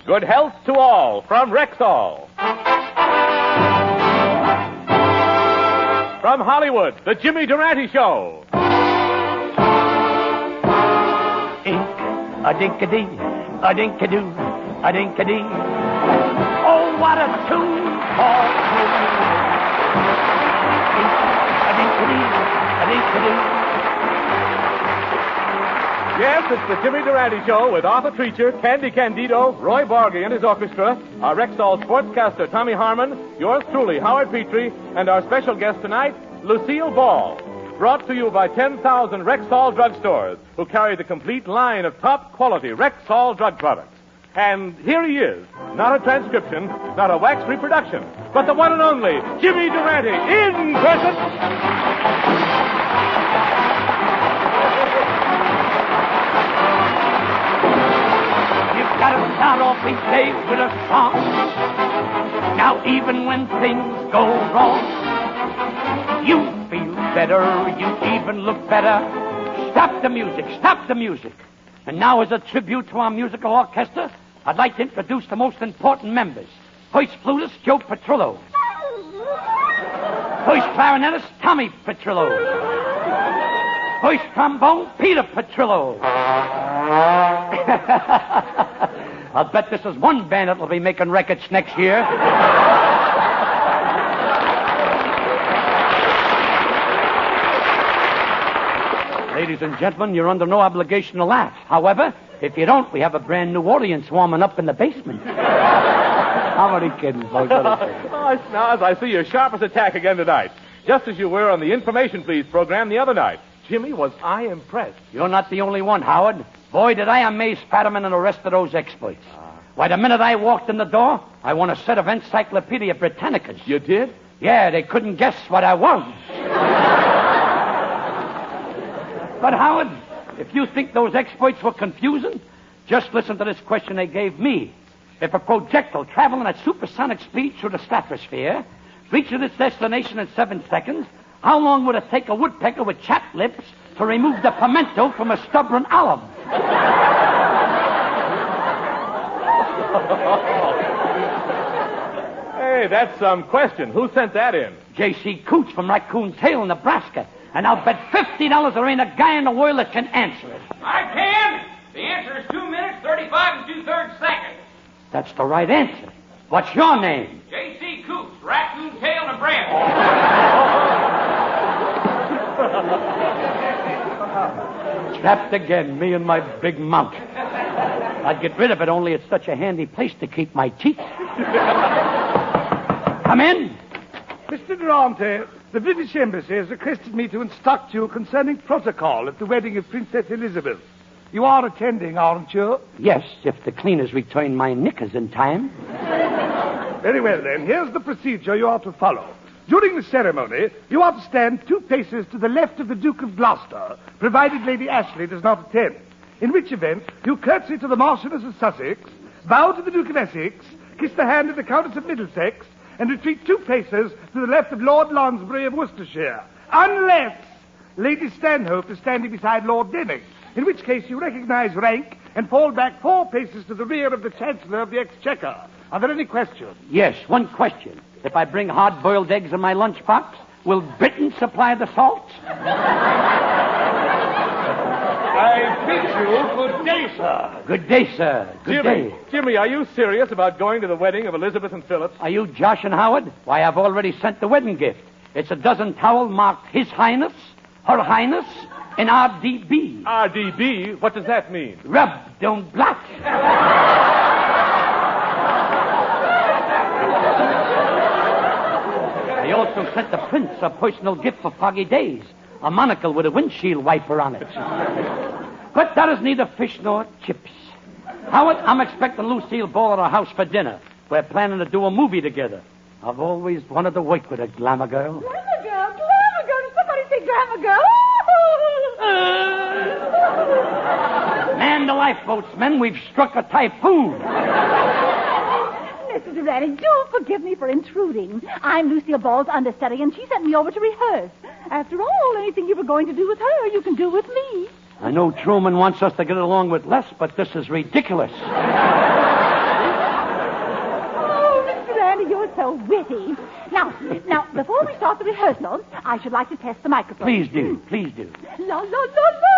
Good health to all from Rexall. From Hollywood, the Jimmy Durante Show. A-dink-a-dee, a-dink-a-doo, a-dink-a-dee. Oh, what a tune for you. A-dink-a-dee, a-dink-a-doo. Yes, it's the Jimmy Durante Show with Arthur Treacher, Candy Candido, Roy Bargy and his orchestra, our Rexall sportscaster Tommy Harmon, yours truly, Howard Petrie, and our special guest tonight, Lucille Ball. Brought to you by 10,000 Rexall drugstores, who carry the complete line of top-quality Rexall drug products. And here he is, not a transcription, not a wax reproduction, but the one and only Jimmy Durante in person. Gotta start off each day with a song. Now even when things go wrong, you feel better, you even look better. Stop the music, stop the music. And now as a tribute to our musical orchestra, I'd like to introduce the most important members. First flutist, Joe Petrillo. First clarinetist, Tommy Petrillo. First trombone, Peter Petrillo. I'll bet this is one band that'll be making records next year. Ladies and gentlemen, you're under no obligation to laugh. However, if you don't, we have a brand new audience warming up in the basement. How many kidding, folks? Snaz, I see your sharpest attack again tonight. Just as you were on the Information Please program the other night. Jimmy, was I impressed? You're not the only one, Howard. Boy, did I amaze Fetterman and the rest of those exploits. Why, the minute I walked in the door, I won a set of Encyclopedia Britannicas. You did? Yeah, they couldn't guess what I was. But, Howard, if you think those exploits were confusing, just listen to this question they gave me. If a projectile traveling at supersonic speed through the stratosphere reaches its destination in 7 seconds, how long would it take a woodpecker with chapped lips to remove the pimento from a stubborn olive? Hey, that's some question. Who sent that in? J.C. Coots from Raccoon Tail, Nebraska. And I'll bet $50 there ain't a guy in the world that can answer it. I can. The answer is 2 minutes, 35 and 2/3 seconds. That's the right answer. What's your name? J.C. Coots, Raccoon Tail, Nebraska. Trapped again, me and my big mount. I'd get rid of it, only it's such a handy place to keep my teeth. Come in. Mr. Durante, the British Embassy has requested me to instruct you concerning protocol at the wedding of Princess Elizabeth. You are attending, aren't you? Yes, if the cleaners return my knickers in time. Very well, then. Here's the procedure you are to follow. During the ceremony, you are to stand 2 paces to the left of the Duke of Gloucester, provided Lady Ashley does not attend. In which event, you curtsy to the Marchioness of Sussex, bow to the Duke of Essex, kiss the hand of the Countess of Middlesex, and retreat 2 paces to the left of Lord Lonsbury of Worcestershire. Unless Lady Stanhope is standing beside Lord Denning, in which case you recognize rank and fall back 4 paces to the rear of the Chancellor of the Exchequer. Are there any questions? Yes, one question. If I bring hard-boiled eggs in my lunchbox, will Britain supply the salt? I bid you good day, sir. Good day, sir. Good day. Jimmy, are you serious about going to the wedding of Elizabeth and Philip? Are you Josh and Howard? Why, I've already sent the wedding gift. It's a dozen towels marked His Highness, Her Highness, and RDB. RDB? What does that mean? Rub, don't blot. I also sent the prince a personal gift for foggy days, a monocle with a windshield wiper on it. But that is neither fish nor chips. Howard, I'm expecting Lucille Ball at our house for dinner. We're planning to do a movie together. I've always wanted to work with a glamour girl. Glamour girl, glamour girl. Did somebody say glamour girl? Man the lifeboats, men. We've struck a typhoon. Mr. Durante, do forgive me for intruding. I'm Lucille Ball's understudy, and she sent me over to rehearse. After all, anything you were going to do with her, you can do with me. I know Truman wants us to get along with less, but this is ridiculous. so witty. Now, before we start the rehearsal, I should like to test the microphone. Please do. Please do. La, la, la, la.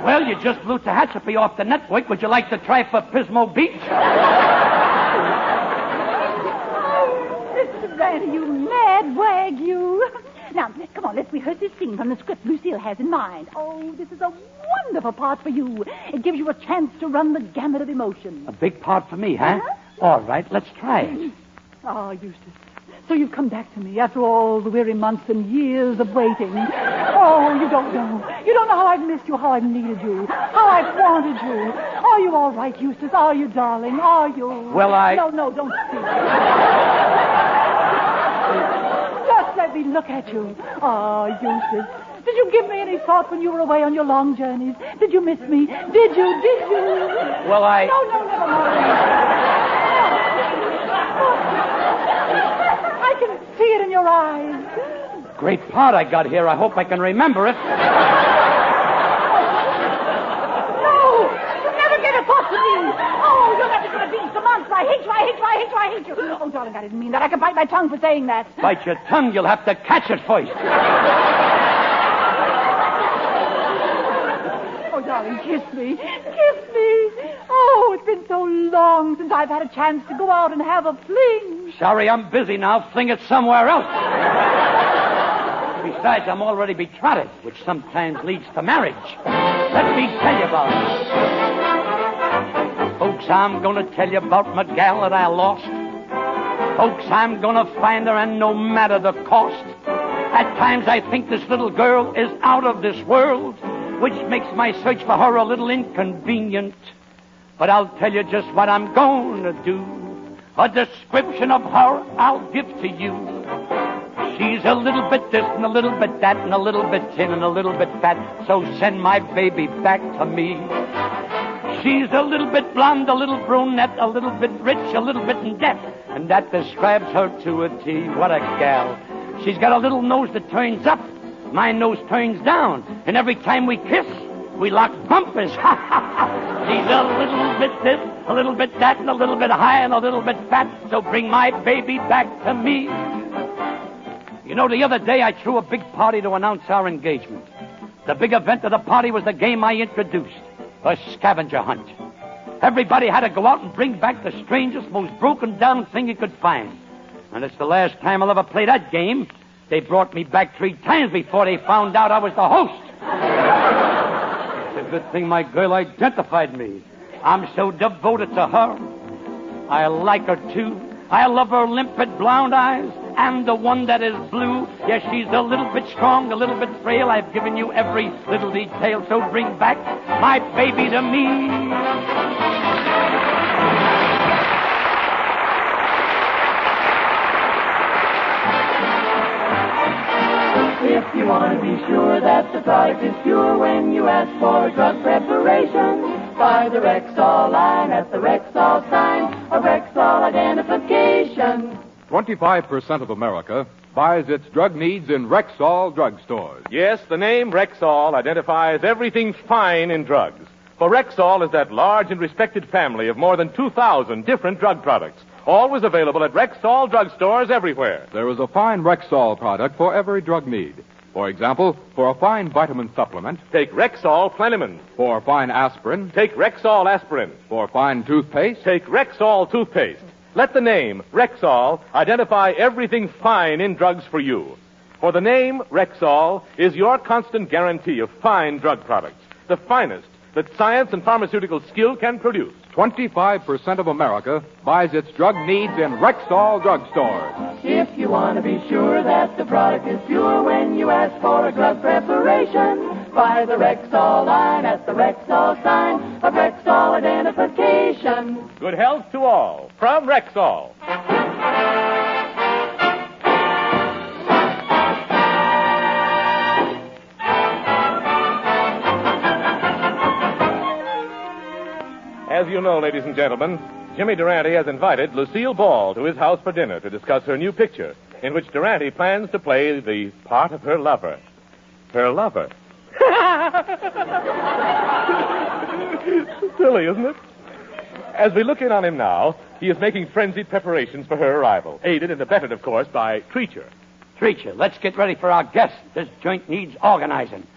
Well, you just blew Tehachapi off the network. Would you like to try for Pismo Beach? Oh, Mr. Durante, you mad wag, you. Now, come on, let's rehearse this scene from the script Lucille has in mind. Oh, this is a wonderful part for you. It gives you a chance to run the gamut of emotions. A big part for me, huh? All right, let's try it. Oh, Eustace. So you've come back to me after all the weary months and years of waiting. Oh, you don't know. You don't know how I've missed you, how I've needed you, how I've wanted you. Are you all right, Eustace? Are you, darling? Are you? Well, No, don't speak. Just let me look at you. Oh, Eustace. Did you give me any thought when you were away on your long journeys? Did you miss me? Did you? Well, No, never mind. I can see it in your eyes. Great part I got here. I hope I can remember it. No! You never get a thought to me! Oh, you're never going to be the monster. I hate you. Oh, darling, I didn't mean that. I can bite my tongue for saying that. Bite your tongue. You'll have to catch it first. Oh, darling, kiss me. Oh, it's been so long since I've had a chance to go out and have a fling. Sorry, I'm busy now. Fling it somewhere else. Besides, I'm already betrothed, which sometimes leads to marriage. Let me tell you about it. Folks, I'm going to tell you about my gal that I lost. Folks, I'm going to find her, and no matter the cost. At times I think this little girl is out of this world, which makes my search for her a little inconvenient. But I'll tell you just what I'm going to do. A description of her I'll give to you. She's a little bit this and a little bit that and a little bit thin and a little bit fat, so send my baby back to me. She's a little bit blonde, a little brunette, a little bit rich, a little bit in debt, and that describes her to a T. What a gal. She's got a little nose that turns up. My nose turns down, and every time we kiss, we lock bumpers. She's a little bit this, a little bit that, and a little bit high and a little bit fat, so bring my baby back to me. You know, the other day I threw a big party to announce our engagement. The big event of the party was the game I introduced, a scavenger hunt. Everybody had to go out and bring back the strangest, most broken-down thing you could find. And it's the last time I'll ever play that game. They brought me back 3 times before they found out I was the host. It's a good thing my girl identified me. I'm so devoted to her. I like her, too. I love her limpid blonde eyes and the one that is blue. Yes, she's a little bit strong, a little bit frail. I've given you every little detail, so bring back my baby to me. If you want to be sure that the product is pure when you ask for a drug preparation, buy the Rexall line at the Rexall sign of Rexall identification. 25% of America buys its drug needs in Rexall drugstores. Yes, the name Rexall identifies everything fine in drugs. For Rexall is that large and respected family of more than 2,000 different drug products, always available at Rexall drugstores everywhere. There is a fine Rexall product for every drug need. For example, for a fine vitamin supplement, Take Rexall Plenamine. for a fine aspirin, Take Rexall Aspirin. for fine toothpaste, Take Rexall Toothpaste. Let the name Rexall identify everything fine in drugs for you. For the name Rexall is your constant guarantee of fine drug products, the finest that science and pharmaceutical skill can produce. 25% of America buys its drug needs in Rexall drugstores. If you want to be sure that the product is pure when you ask for a drug preparation, buy the Rexall line at the Rexall sign of Rexall identification. Good health to all from Rexall. As you know, ladies and gentlemen, Jimmy Durante has invited Lucille Ball to his house for dinner to discuss her new picture, in which Durante plans to play the part of her lover. Her lover. Silly, isn't it? As we look in on him now, he is making frenzied preparations for her arrival, aided and abetted, of course, by Treacher. Treacher, let's get ready for our guest. This joint needs organizing.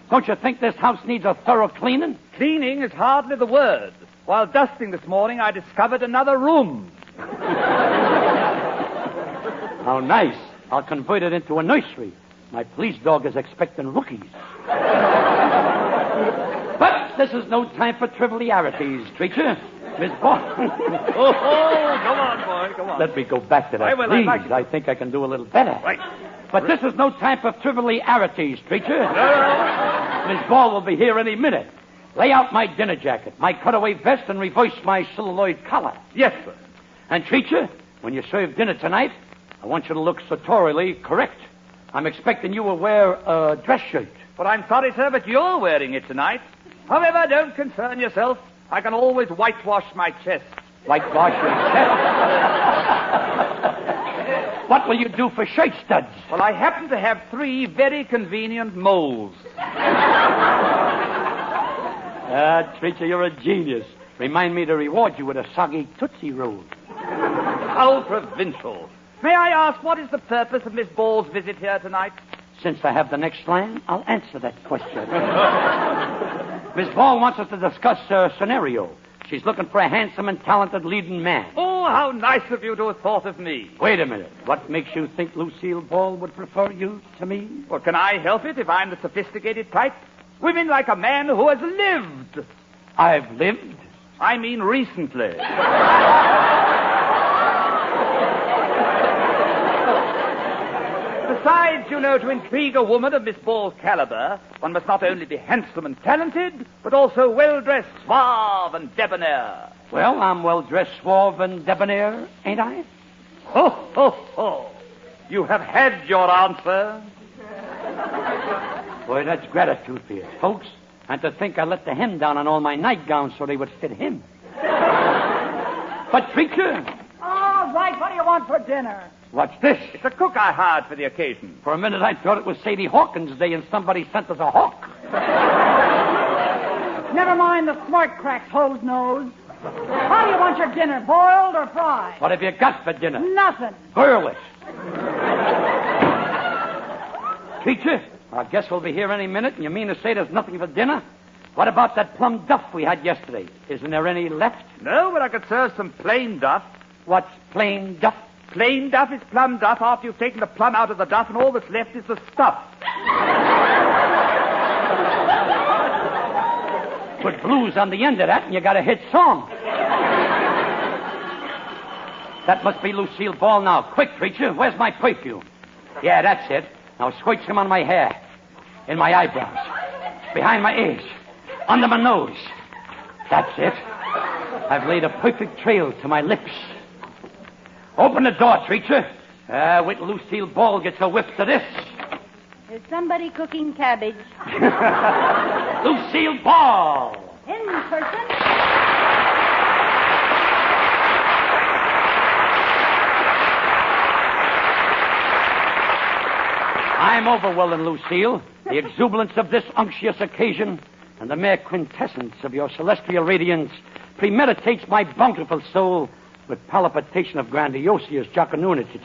Don't you think this house needs a thorough cleaning? Cleaning is hardly the word. While dusting this morning, I discovered another room. How nice. I'll convert it into a nursery. My police dog is expecting rookies. But this is no time for trivialities, Treacher. Miss Ball. Come on, boy, come on. Let me go back to that, I will, please. I'd like I think I can do a little better. Right. But this is no time for trivialities, Treacher. Miss Ball will be here any minute. Lay out my dinner jacket, my cutaway vest, and reverse my celluloid collar. Yes, sir. And, Treacher, when you serve dinner tonight, I want you to look sartorially correct. I'm expecting you will wear a dress shirt. Well, I'm sorry, sir, but you're wearing it tonight. However, don't concern yourself. I can always whitewash my chest. Whitewash your chest? What will you do for shirt studs? Well, I happen to have 3 very convenient moles. Treacher, you're a genius. Remind me to reward you with a soggy Tootsie Roll. How provincial. May I ask, what is the purpose of Miss Ball's visit here tonight? Since I have the next line, I'll answer that question. Miss Ball wants us to discuss a scenario. She's looking for a handsome and talented leading man. Oh, how nice of you to have thought of me. Wait a minute. What makes you think Lucille Ball would prefer you to me? Well, can I help it if I'm the sophisticated type? Women like a man who has lived. I've lived? I mean recently. Besides, you know, to intrigue a woman of Miss Ball's caliber, one must not only be handsome and talented, but also well-dressed, suave, and debonair. Well, I'm well-dressed, suave, and debonair, ain't I? Ho, ho, ho. You have had your answer. Boy, that's gratitude for you, folks. And to think I let the hem down on all my nightgowns so they would fit him. But, Treacher... All right, what do you want for dinner? What's this? It's a cook I hired for the occasion. For a minute, I thought it was Sadie Hawkins' day and somebody sent us a hawk. Never mind the smart cracks, hose nose. How do you want your dinner, boiled or fried? What have you got for dinner? Nothing. Boil it. Treacher, I guess we'll be here any minute, and you mean to say there's nothing for dinner? What about that plum duff we had yesterday? Isn't there any left? No, but I could serve some plain duff. What's plain duff? Plain duff is plum duff after you've taken the plum out of the duff, and all that's left is the stuff. Put blues on the end of that, and you got a hit song. That must be Lucille Ball now. Quick, Treacher, where's my perfume? Yeah, that's it. Now squirt some on my hair, in my eyebrows, behind my ears, under my nose. That's it. I've laid a perfect trail to my lips. Open the door, Treacher. Wait till Lucille Ball gets a whiff to this. Is somebody cooking cabbage? Lucille Ball! In person? I'm overwhelming, Lucille. The exuberance of this unctuous occasion and the mere quintessence of your celestial radiance premeditates my bountiful soul with palpitation of grandiosius jocununity.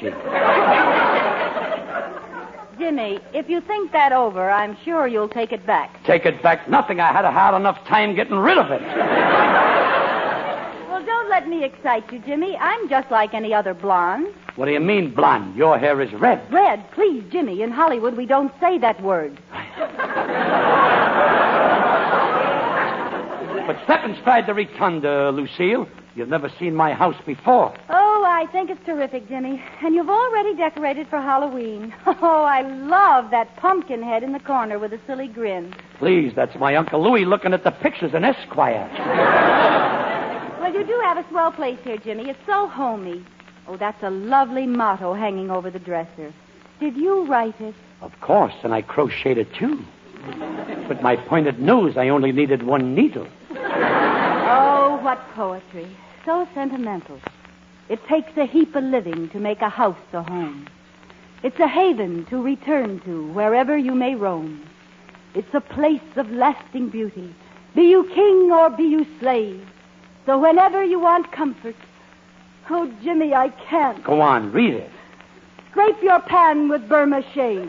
Jimmy, if you think that over, I'm sure you'll take it back. Take it back nothing. I had a hard enough time getting rid of it. Well, don't let me excite you, Jimmy. I'm just like any other blonde. What do you mean, blonde? Your hair is red. Red, please, Jimmy. In Hollywood, we don't say that word. But step inside the rotunda, Lucille. You've never seen my house before. Oh, I think it's terrific, Jimmy. And you've already decorated for Halloween. Oh, I love that pumpkin head in the corner with a silly grin. Please, that's my Uncle Louis looking at the pictures in Esquire. Well, you do have a swell place here, Jimmy. It's so homey. Oh, that's a lovely motto hanging over the dresser. Did you write it? Of course, and I crocheted it, too. With my pointed nose, I only needed one needle. Oh, what poetry. So sentimental. It takes a heap of living to make a house a home. It's a haven to return to wherever you may roam. It's a place of lasting beauty. Be you king or be you slave. So whenever you want comfort, oh, Jimmy, I can't. Go on, read it. Scrape your pan with Burma shade.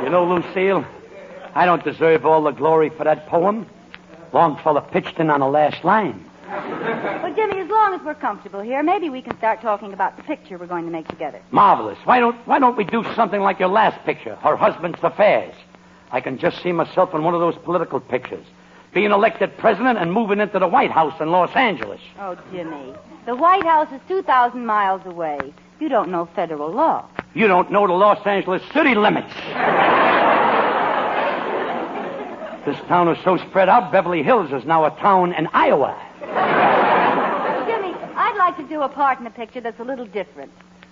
You know, Lucille, I don't deserve all the glory for that poem. Longfellow pitched in on the last line. Well, Jimmy, as long as we're comfortable here, maybe we can start talking about the picture we're going to make together. Marvelous. Why don't we do something like your last picture, Her Husband's Affairs? I can just see myself in one of those political pictures, being elected president and moving into the White House in Los Angeles. Oh, Jimmy, the White House is 2,000 miles away. You don't know federal law. You don't know the Los Angeles city limits. This town is so spread out, Beverly Hills is now a town in Iowa. Jimmy, I'd like to do a part in the picture that's a little different.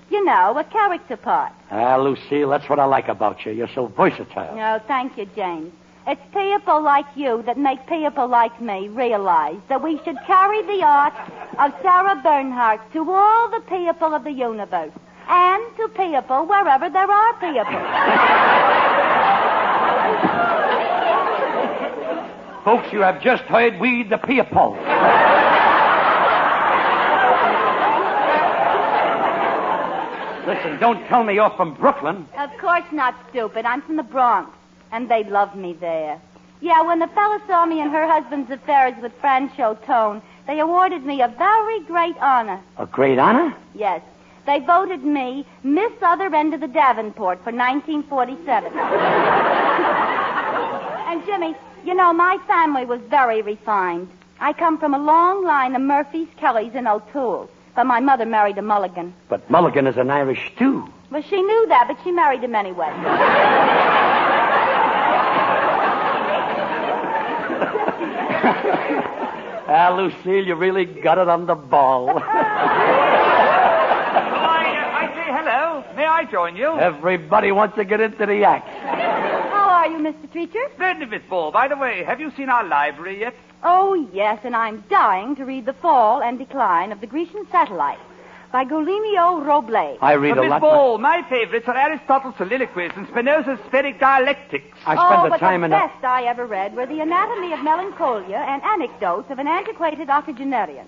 You know, a character part. Ah, Lucille, that's what I like about you. You're so versatile. No, thank you, James. It's people like you that make people like me realize that we should carry the art of Sarah Bernhardt to all the people of the universe and to people wherever there are people. Folks, you have just heard We the People. Listen, don't tell me you're from Brooklyn. Of course not, stupid. I'm from the Bronx, and they love me there. Yeah, when the fella saw me in Her Husband's Affairs with Franchot Tone, they awarded me a very great honor. A great honor? Yes. They voted me Miss Other End of the Davenport for 1947. And, Jimmy, you know, my family was very refined. I come from a long line of Murphys, Kellys, and O'Toole's. But my mother married a Mulligan. But Mulligan is an Irish stew. Well, she knew that, but she married him anyway. Ah, Lucille, you really got it on the ball. I say hello. May I join you? Everybody wants to get into the act. How are you, Mr. Treacher? Splendid, Miss Ball. By the way, have you seen our library yet? Oh, yes, and I'm dying to read The Fall and Decline of the Grecian Satellite by Golinio Roble. I read a Miss lot. Ball, my favorites are Aristotle's Soliloquies and Spinoza's Spheric Dialectics. I spend the but time the in best I ever read were The Anatomy of Melancholia and Anecdotes of an Antiquated Octogenarian.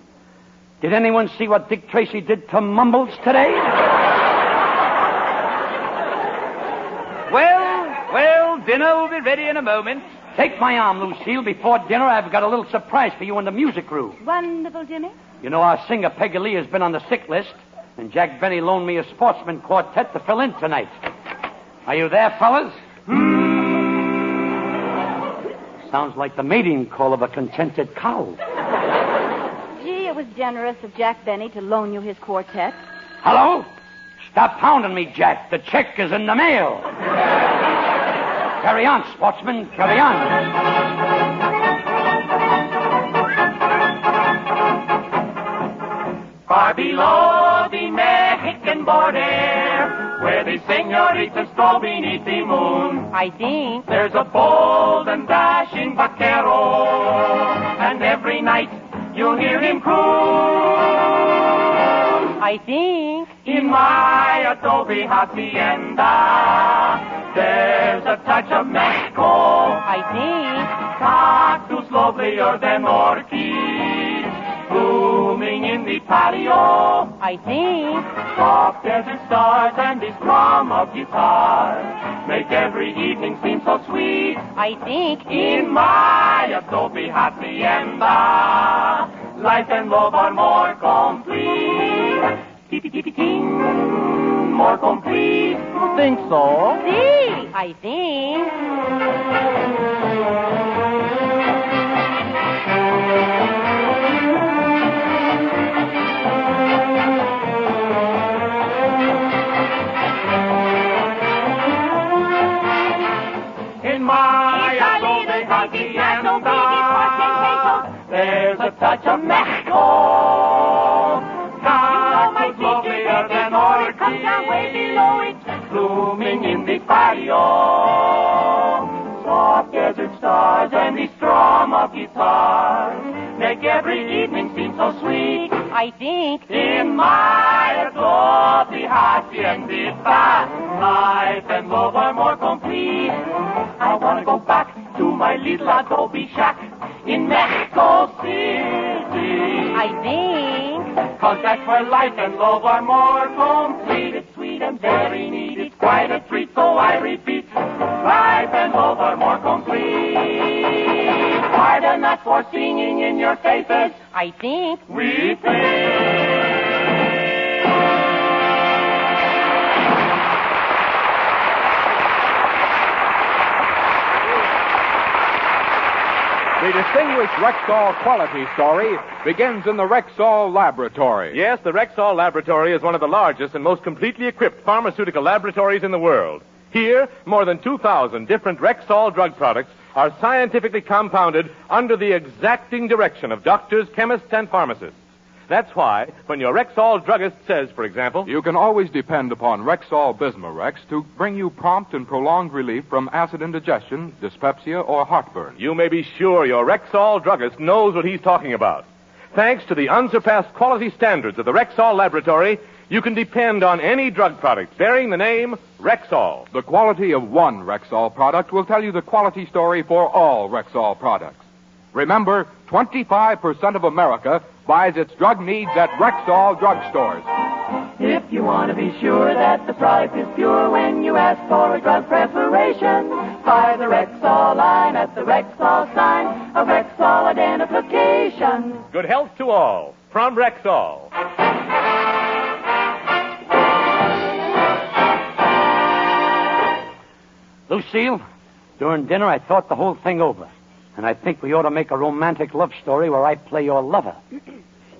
Did anyone see what Dick Tracy did to Mumbles today? Well, dinner will be ready in a moment. Take my arm, Lucille. Before dinner, I've got a little surprise for you in the music room. Wonderful, Jimmy. You know, our singer, Peggy Lee, has been on the sick list, and Jack Benny loaned me a sportsman quartet to fill in tonight. Are you there, fellas? Sounds like the mating call of a contented cow. Gee, it was generous of Jack Benny to loan you his quartet. Hello? Stop pounding me, Jack. The check is in the mail. Carry on, sportsman. Carry on. Far below the Mexican border, where the senoritas go beneath the moon, I think. there's a bold and dashing vaquero, and every night you'll hear him croon. I think. In my adobe hacienda, there's a touch of Mexico. I think. Cactus lovelier than orchids, blooming in the patio. I think. Soft desert stars and the strum of guitar make every evening seem so sweet. I think. In my adobe hacienda, life and love are more complete. Ting, more complete. You think so? See, I think. In my adobe hacienda, there's a touch of Mexico. Cactus lovelier than orchids, blooming in the patio. Soft desert stars and the strum of guitar make every evening seem so sweet. I think. In my adobe haciendita, life and love are more complete. I want to go back to my little adobe shack in Mexico City. I think. 'Cause that's where life and love are more complete. It's sweet and very neat. It's quite a treat, so I repeat. Life and love are more complete. Pardon us for singing in your faces. I think. We think. The distinguished Rexall quality story begins in the Rexall Laboratory. Yes, the Rexall Laboratory is one of the largest and most completely equipped pharmaceutical laboratories in the world. Here, more than 2,000 different Rexall drug products are scientifically compounded under the exacting direction of doctors, chemists, and pharmacists. That's why, when your Rexall druggist says, for example, You can always depend upon Rexall Bismarex to bring you prompt and prolonged relief from acid indigestion, dyspepsia, or heartburn. you may be sure your Rexall druggist knows what he's talking about. Thanks to the unsurpassed quality standards of the Rexall Laboratory, you can depend on any drug product bearing the name Rexall. The quality of one Rexall product will tell you the quality story for all Rexall products. Remember, 25% of America buys its drug needs at Rexall drugstores. If you want to be sure that the product is pure when you ask for a drug preparation, buy the Rexall line at the Rexall sign, a Rexall identification. Good health to all from Rexall. Lucille, during dinner I thought the whole thing over. And I think we ought to make a romantic love story where I play your lover.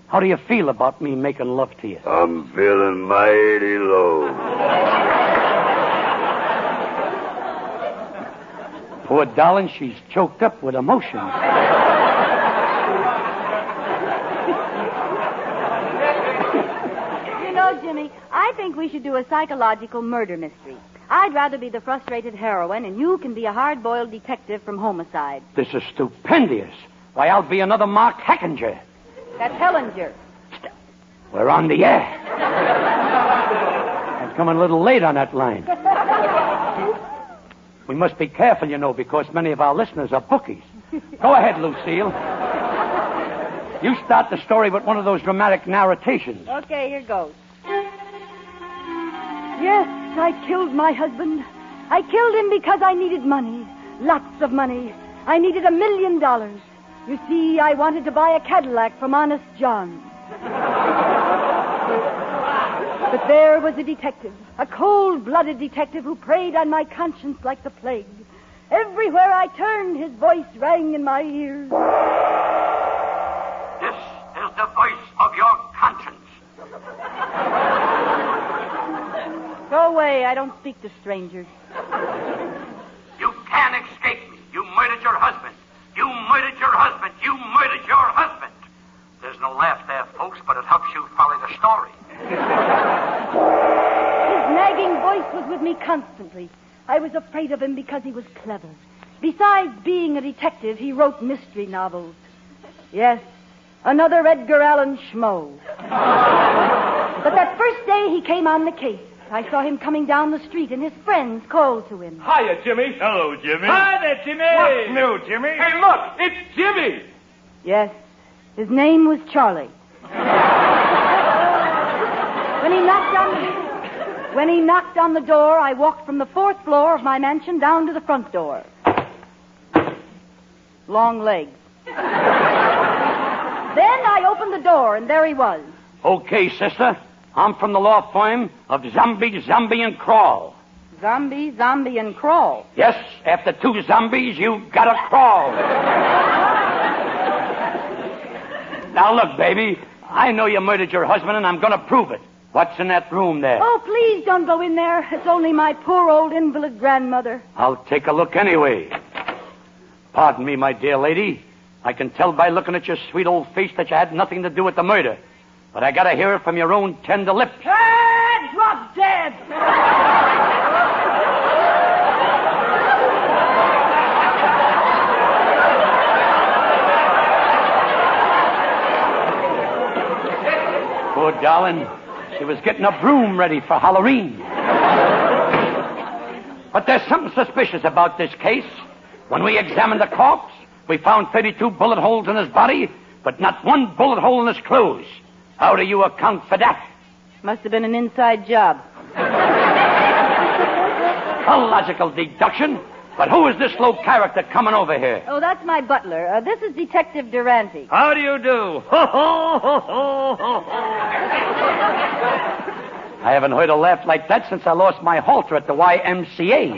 How do you feel about me making love to you? I'm feeling mighty low. Poor darling, she's choked up with emotion. You know, Jimmy, I think we should do a psychological murder mystery. I'd rather be the frustrated heroine, and you can be a hard-boiled detective from homicide. This is stupendous. Why, I'll be another Mark Heckinger. That's Hellinger. We're on the air. I'm coming a little late on that line. We must be careful, you know, because many of our listeners are bookies. Go ahead, Lucille. You start the story with one of those dramatic narrations. Okay, here goes. Yes, I killed my husband. I killed him because I needed money. Lots of money. I needed $1 million. You see, I wanted to buy a Cadillac from Honest John. But there was a detective, a cold-blooded detective who preyed on my conscience like the plague. Everywhere I turned, his voice rang in my ears. This is the voice of your conscience. Go away, I don't speak to strangers. You can't escape me. You murdered your husband. You murdered your husband. You murdered your husband. There's no laugh there, folks, but it helps you follow the story. His nagging voice was with me constantly. I was afraid of him because he was clever. Besides being a detective, he wrote mystery novels. Yes, another Edgar Allan schmo. But that first day he came on the case, I saw him coming down the street, and his friends called to him. Hiya, Jimmy. Hello, Jimmy. Hi there, Jimmy. What's new, Jimmy? Hey, look, it's Jimmy. Yes, his name was Charlie. When he knocked on the door, I walked from the 4th floor of my mansion down to the front door. Long legs. Then I opened the door, and there he was. Okay, sister. I'm from the law firm of Zombie, and Crawl. Zombie, and crawl. Yes, after 2 zombies, you gotta crawl. Now look, baby, I know you murdered your husband, and I'm gonna prove it. What's in that room there? Oh, please don't go in there. It's only my poor old invalid grandmother. I'll take a look anyway. Pardon me, my dear lady. I can tell by looking at your sweet old face that you had nothing to do with the murder. But I gotta hear it from your own tender lips. Ah, drop dead! darling. She was getting a broom ready for Halloween. But there's something suspicious about this case. When we examined the corpse, we found 32 bullet holes in his body, but not one bullet hole in his clothes. How do you account for that? Must have been an inside job. A logical deduction. But who is this low character coming over here? Oh, that's my butler. This is Detective Durante. How do you do? I haven't heard a laugh like that since I lost my halter at the YMCA.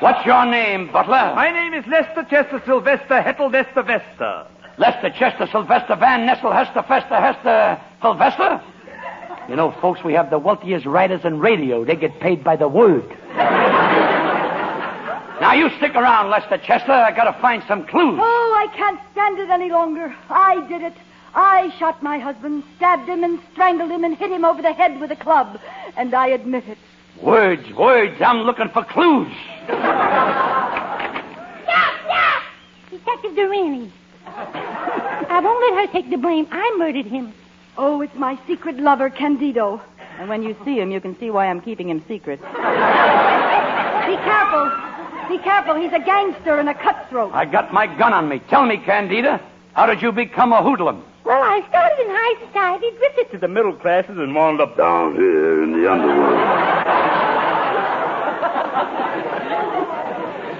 What's your name, butler? My name is Lester Chester Sylvester Hettel Vester Vester. Lester Chester Sylvester Van Nessel Hester Fester Hester Sylvester? You know, folks, we have the wealthiest writers in radio. They get paid by the word. Now, you stick around, Lester Chester. I gotta find some clues. Oh, I can't stand it any longer. I did it. I shot my husband, stabbed him and strangled him and hit him over the head with a club. And I admit it. Words. I'm looking for clues. Stop! Detective Durante. I won't let her take the blame. I murdered him. Oh, it's my secret lover, Candido. And when you see him, you can see why I'm keeping him secret. Be careful. Be careful. He's a gangster and a cutthroat. I got my gun on me. Tell me, Candida, how did you become a hoodlum? Well, I started in high society, drifted To the middle classes and wound up Down here in the underworld.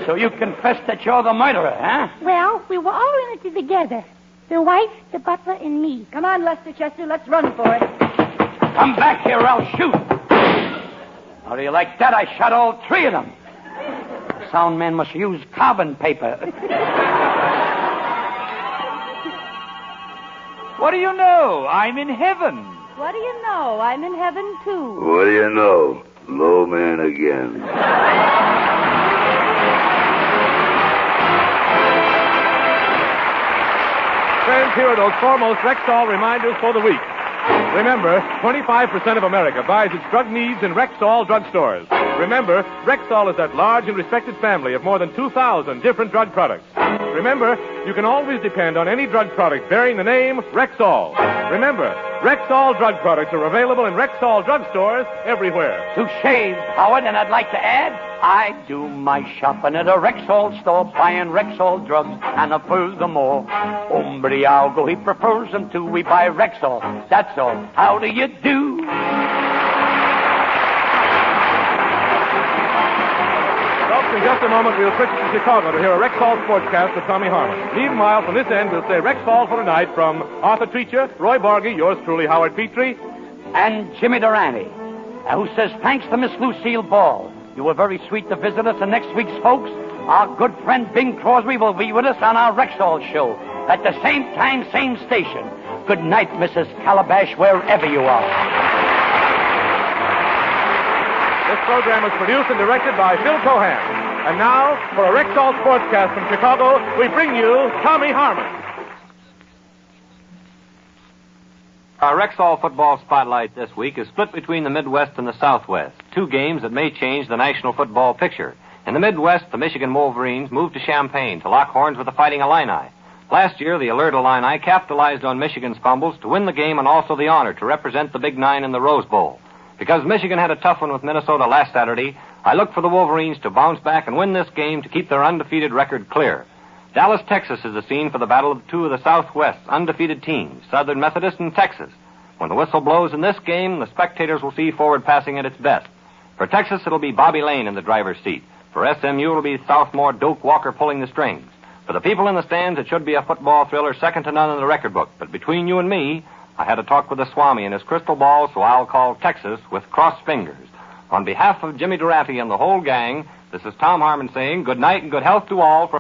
So you confess that you're the murderer, huh? Well, we were all in it together. The wife, the butler, and me. Come on, Lester Chester. Let's run for it. Come back here or I'll shoot. How do you like that? I shot all three of them. The sound man must use carbon paper. What do you know? I'm in heaven. What do you know? I'm in heaven, too. What do you know? Low man again. Friends, here are those foremost Rexall reminders for the week. Remember, 25% of America buys its drug needs in Rexall drugstores. Remember, Rexall is that large and respected family of more than 2,000 different drug products. Remember, you can always depend on any drug product bearing the name Rexall. Remember, Rexall drug products are available in Rexall drugstores everywhere. Touche, Howard, and I'd like to add, I do my shopping at a Rexall store, buying Rexall drugs, and furthermore, hombre algo, he prefers them too. We buy Rexall, that's all. How do you do? Folks, in just a moment, we'll switch to Chicago to hear a Rexall sportscast with Tommy Harmon. Meanwhile, from this end, we'll say Rexall for tonight from Arthur Treacher, Roy Borgie, yours truly, Howard Petrie, And Jimmy Durante, who says thanks to Miss Lucille Ball. You were very sweet to visit us, and next week's folks, our good friend Bing Crosby will be with us on our Rexall show at the same time, same station. Good night, Mrs. Calabash, wherever you are. This program was produced and directed by Phil Cohan. And now, for a Rexall sportscast from Chicago, we bring you Tommy Harmon. Our Rexall football spotlight this week is split between the Midwest and the Southwest, two games that may change the national football picture. In the Midwest, the Michigan Wolverines moved to Champaign to lock horns with the Fighting Illini. Last year, the alert Illini capitalized on Michigan's fumbles to win the game and also the honor to represent the Big Nine in the Rose Bowl. Because Michigan had a tough one with Minnesota last Saturday, I look for the Wolverines to bounce back and win this game to keep their undefeated record clear. Dallas, Texas is the scene for the battle of two of the Southwest's undefeated teams, Southern Methodist and Texas. When the whistle blows in this game, the spectators will see forward passing at its best. For Texas, it'll be Bobby Lane in the driver's seat. For SMU, it'll be sophomore Doak Walker pulling the strings. For the people in the stands, it should be a football thriller second to none in the record book. But between you and me, I had a talk with the Swami and his crystal ball, so I'll call Texas with crossed fingers. On behalf of Jimmy Durante and the whole gang, this is Tom Harmon saying good night and good health to all.